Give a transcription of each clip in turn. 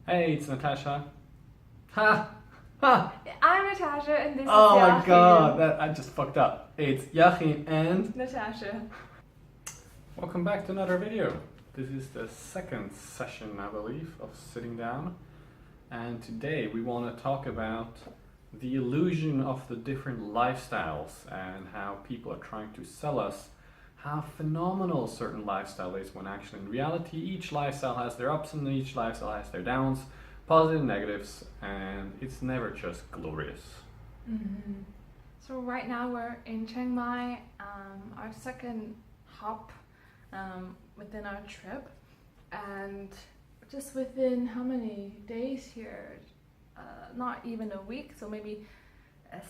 Hey, it's Natasha. Ha! Ha! I'm Natasha and this is Oh my Joachim. god, I just fucked up. It's Joachim and Natasha. welcome back to another video. This is the second session, I believe, of sitting down. And today we want to talk about the illusion of the different lifestyles and how people are trying to sell us how phenomenal certain lifestyle is when actually in reality each lifestyle has their ups and each lifestyle has their downs, positive and negatives, and it's never just glorious. Mm-hmm. So right now we're in Chiang Mai, our second hop within our trip, and just within how many days here? Not even a week, so maybe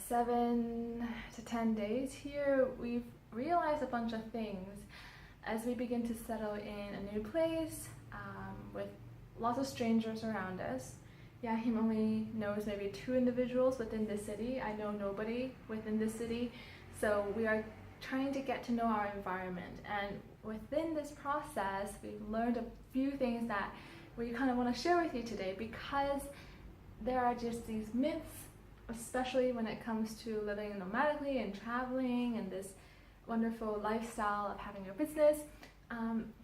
7 to 10 days here, we've realized a bunch of things as we begin to settle in a new place with lots of strangers around us. Yeah, he only knows maybe 2 individuals within the city. I know nobody within the city, so we are trying to get to know our environment, and within this process we've learned a few things that we kind of want to share with you today, because there are just these myths, especially when it comes to living nomadically and traveling and this wonderful lifestyle of having your business.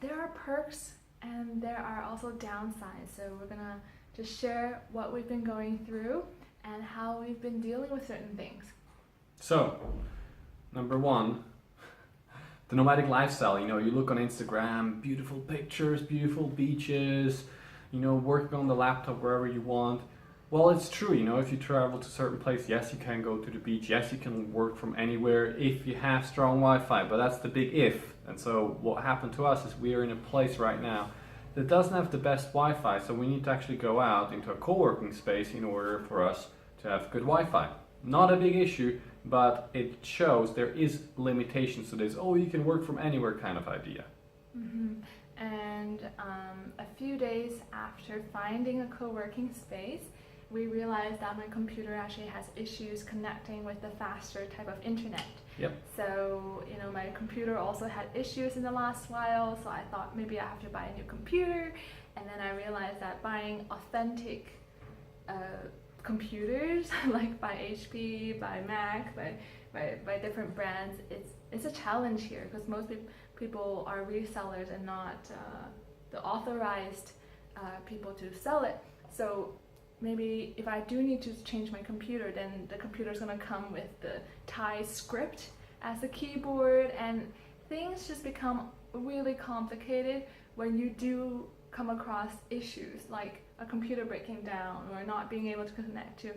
There are perks and there are also downsides, so we're gonna just share what we've been going through and how we've been dealing with certain things. So, number one, the nomadic lifestyle. You know, you look on Instagram, beautiful pictures, beautiful beaches, you know, working on the laptop wherever you want. Well, it's true, you know, if you travel to a certain place, yes, you can go to the beach, yes, you can work from anywhere if you have strong Wi-Fi, but that's the big if. And so what happened to us is we are in a place right now that doesn't have the best Wi-Fi, so we need to actually go out into a co-working space in order for us to have good Wi-Fi. Not a big issue, but it shows there is limitations to this, oh, you can work from anywhere kind of idea. Mm-hmm. And a few days after finding a co-working space, we realized that my computer actually has issues connecting with the faster type of internet. Yep. So, you know, my computer also had issues in the last while, so I thought maybe I have to buy a new computer. And then I realized that buying authentic computers, like by HP, by Mac, by different brands, it's a challenge here, because most people are resellers and not the authorized people to sell it. So maybe if I do need to change my computer, then the computer is going to come with the Thai script as the keyboard, and things just become really complicated when you do come across issues like a computer breaking down or not being able to connect to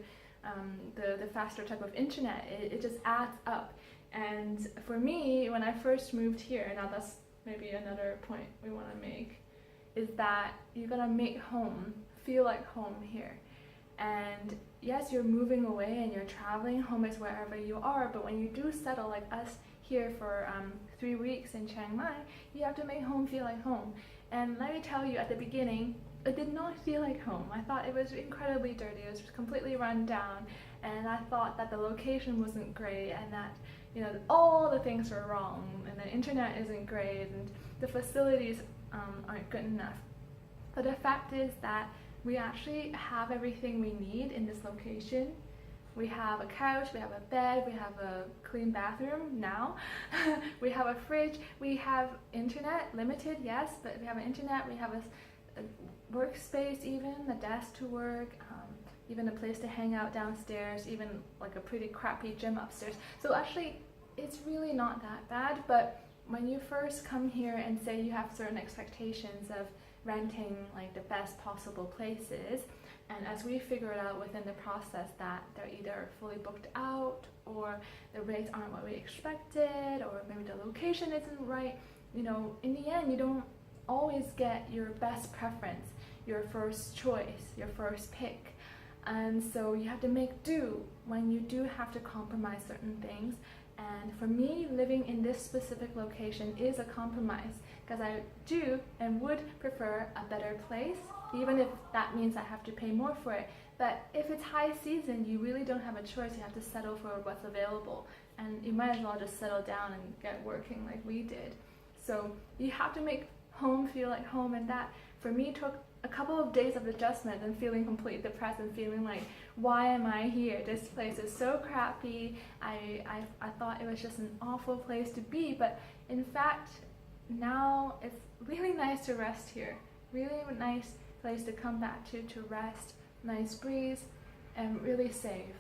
the faster type of internet. It just adds up. And for me, when I first moved here, now that's maybe another point we want to make, is that you're going to make home feel like home here. And yes, you're moving away and you're traveling, home is wherever you are, but when you do settle like us here for 3 weeks in Chiang Mai, you have to make home feel like home. And let me tell you, at the beginning, it did not feel like home. I thought it was incredibly dirty, it was completely run down, and I thought that the location wasn't great, and that, you know, all the things were wrong, and the internet isn't great, and the facilities aren't good enough. But the fact is that we actually have everything we need in this location. We have a couch, we have a bed, we have a clean bathroom now, we have a fridge, we have internet, limited, yes, but we have an internet, we have a workspace even, a desk to work, even a place to hang out downstairs, even like a pretty crappy gym upstairs. So actually, it's really not that bad, but when you first come here and say you have certain expectations of renting like the best possible places, and as we figured out within the process that they're either fully booked out, or the rates aren't what we expected, or maybe the location isn't right, you know, in the end you don't always get your best preference, your first choice, your first pick. And so you have to make do when you do have to compromise certain things. And for me, living in this specific location is a compromise, because I do and would prefer a better place, even if that means I have to pay more for it. But if it's high season, you really don't have a choice. You have to settle for what's available, and you might as well just settle down and get working like we did. So you have to make home feel like home, and that for me took a couple of days of adjustment and feeling completely depressed and feeling like, why am I here? This place is so crappy. I thought it was just an awful place to be, but in fact, now it's really nice to rest here. Really nice place to come back to rest, nice breeze, and really safe.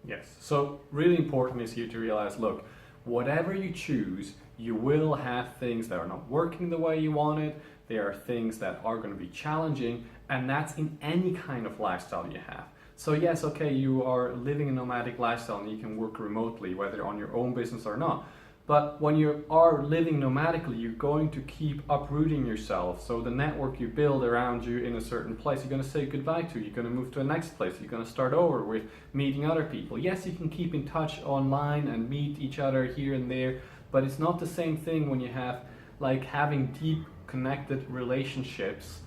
Yes, so really important is here to realize, look, whatever you choose, you will have things that are not working the way you want it. There are things that are going to be challenging, and that's in any kind of lifestyle you have. So yes, okay, you are living a nomadic lifestyle and you can work remotely, whether on your own business or not. But when you are living nomadically, you're going to keep uprooting yourself. So the network you build around you in a certain place, you're going to say goodbye to. You're going to move to a next place. You're going to start over with meeting other people. Yes, you can keep in touch online and meet each other here and there, but it's not the same thing when you have like having deep connected relationships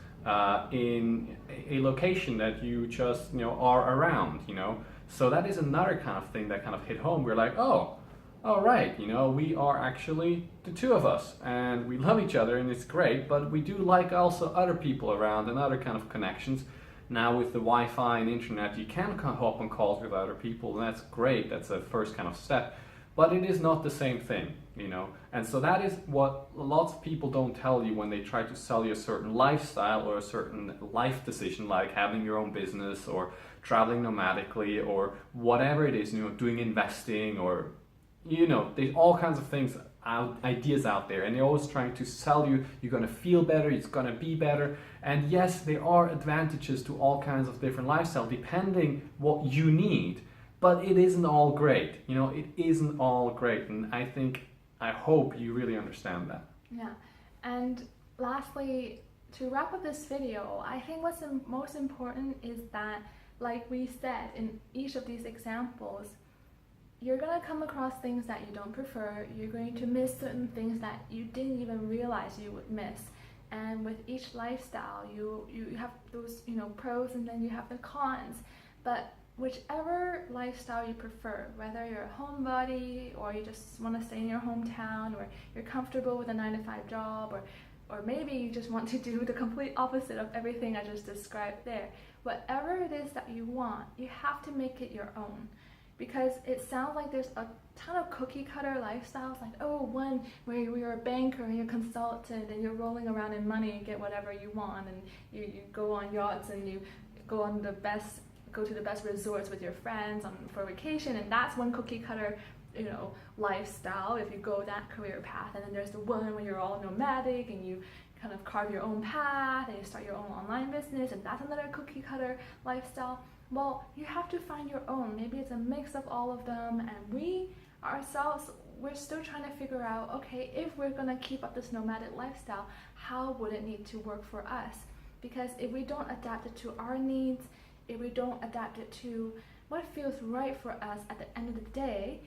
in a location that you just are around. So that is another kind of thing that kind of hit home. We're like, oh, all right, we are actually the two of us and we love each other and it's great, but we do like also other people around and other kind of connections. Now with the Wi-Fi and internet, you can hop on calls with other people, and that's great. That's a first kind of step, but it is not the same thing, And so that is what lots of people don't tell you when they try to sell you a certain lifestyle or a certain life decision, like having your own business or traveling nomadically or whatever it is, doing investing or there's all kinds of things, ideas out there, and they're always trying to sell you, you're going to feel better, it's going to be better. And yes, there are advantages to all kinds of different lifestyles, depending what you need, but it isn't all great. It isn't all great, and I hope you really understand that. Yeah, and lastly, to wrap up this video, I think what's most important is that, like we said in each of these examples, you're going to come across things that you don't prefer. You're going to miss certain things that you didn't even realize you would miss. And with each lifestyle, you have those pros and then you have the cons. But whichever lifestyle you prefer, whether you're a homebody or you just want to stay in your hometown, or you're comfortable with a 9-to-5 job, or maybe you just want to do the complete opposite of everything I just described there. Whatever it is that you want, you have to make it your own. Because it sounds like there's a ton of cookie cutter lifestyles, like, one where you're a banker and you're a consultant and you're rolling around in money and get whatever you want, and you go on yachts and you go to the best resorts with your friends for vacation, and that's one cookie cutter lifestyle if you go that career path. And then there's the one where you're all nomadic and you kind of carve your own path and you start your own online business, and that's another cookie cutter lifestyle. Well, you have to find your own. Maybe it's a mix of all of them, and we ourselves, we're still trying to figure out, okay, if we're going to keep up this nomadic lifestyle, how would it need to work for us? Because if we don't adapt it to our needs, if we don't adapt it to what feels right for us at the end of the day,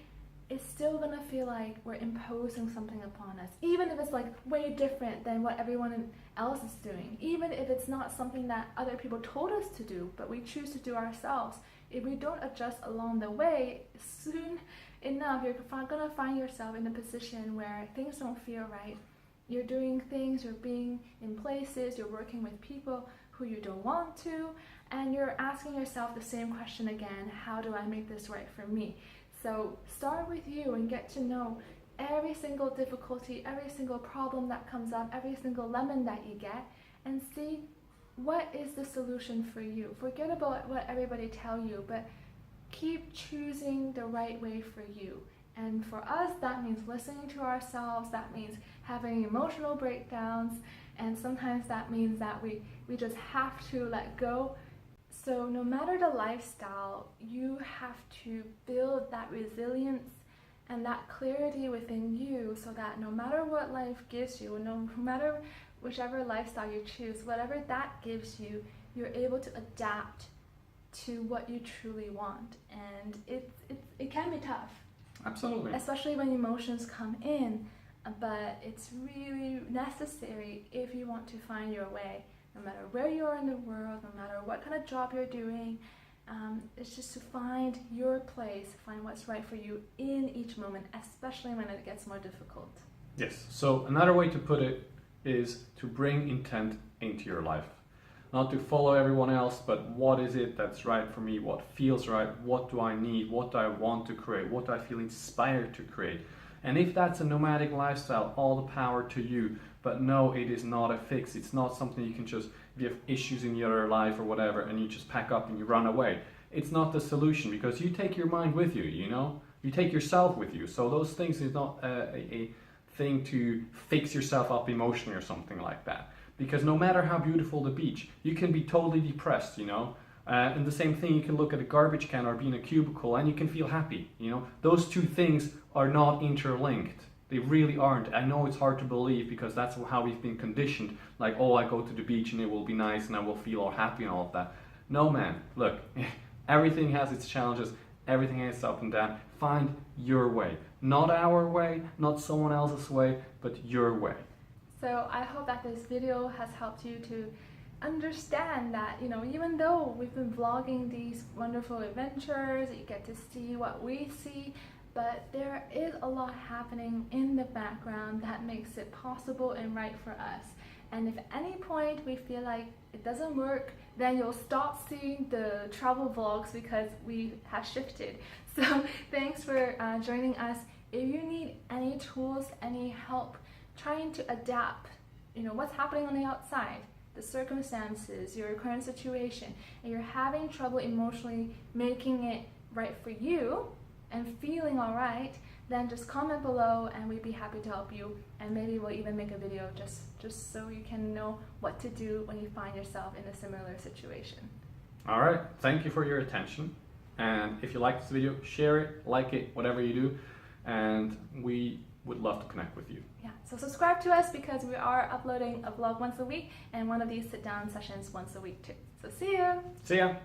it's still going to feel like we're imposing something upon us, even if it's like way different than what everyone else is doing, even if it's not something that other people told us to do, but we choose to do ourselves. If we don't adjust along the way, soon enough, you're going to find yourself in a position where things don't feel right. You're doing things, you're being in places, you're working with people who you don't want to, and you're asking yourself the same question again: how do I make this right for me? So start with you and get to know every single difficulty, every single problem that comes up, every single lemon that you get, and see what is the solution for you. Forget about what everybody tell you, but keep choosing the right way for you. And for us, that means listening to ourselves, that means having emotional breakdowns, and sometimes that means that we just have to let go. So no matter the lifestyle, you have to build that resilience and that clarity within you, so that no matter what life gives you, no matter whichever lifestyle you choose, whatever that gives you, you're able to adapt to what you truly want. And it can be tough. Absolutely. Especially when emotions come in, but it's really necessary if you want to find your way. No matter where you are in the world, no matter what kind of job you're doing, it's just to find your place, find what's right for you in each moment, especially when it gets more difficult. Yes, so another way to put it is to bring intent into your life. not to follow everyone else, but what is it that's right for me, what feels right, what do I need, what do I want to create, what do I feel inspired to create. And if that's a nomadic lifestyle, all the power to you. But no, it is not a fix. It's not something you can just, if you have issues in your life or whatever, and you just pack up and you run away. It's not the solution, because you take your mind with you, you know? You take yourself with you. So those things is not a thing to fix yourself up emotionally or something like that. Because no matter how beautiful the beach, you can be totally depressed, you know? And the same thing, you can look at a garbage can or be in a cubicle and you can feel happy, you know? Those two things are not interlinked. They really aren't. I know it's hard to believe because that's how we've been conditioned. Like, oh, I go to the beach and it will be nice and I will feel all happy and all of that. No, man, look, everything has its challenges. Everything has its up and down. Find your way. Not our way, not someone else's way, but your way. So I hope that this video has helped you to understand that, you know, even though we've been vlogging these wonderful adventures, you get to see what we see, but there is a lot happening in the background that makes it possible and right for us. And if at any point we feel like it doesn't work, then you'll stop seeing the travel vlogs because we have shifted. So thanks for joining us. If you need any tools, any help trying to adapt, you know, what's happening on the outside, the circumstances, your current situation, and you're having trouble emotionally making it right for you and feeling all right, then just comment below and we'd be happy to help you, and maybe we'll even make a video just so you can know what to do when you find yourself in a similar situation. All right, thank you for your attention, and if you like this video, share it, like it, whatever you do, and we would love to connect with you. Yeah, so subscribe to us because we are uploading a vlog once a week and one of these sit-down sessions once a week too. So see you! See ya!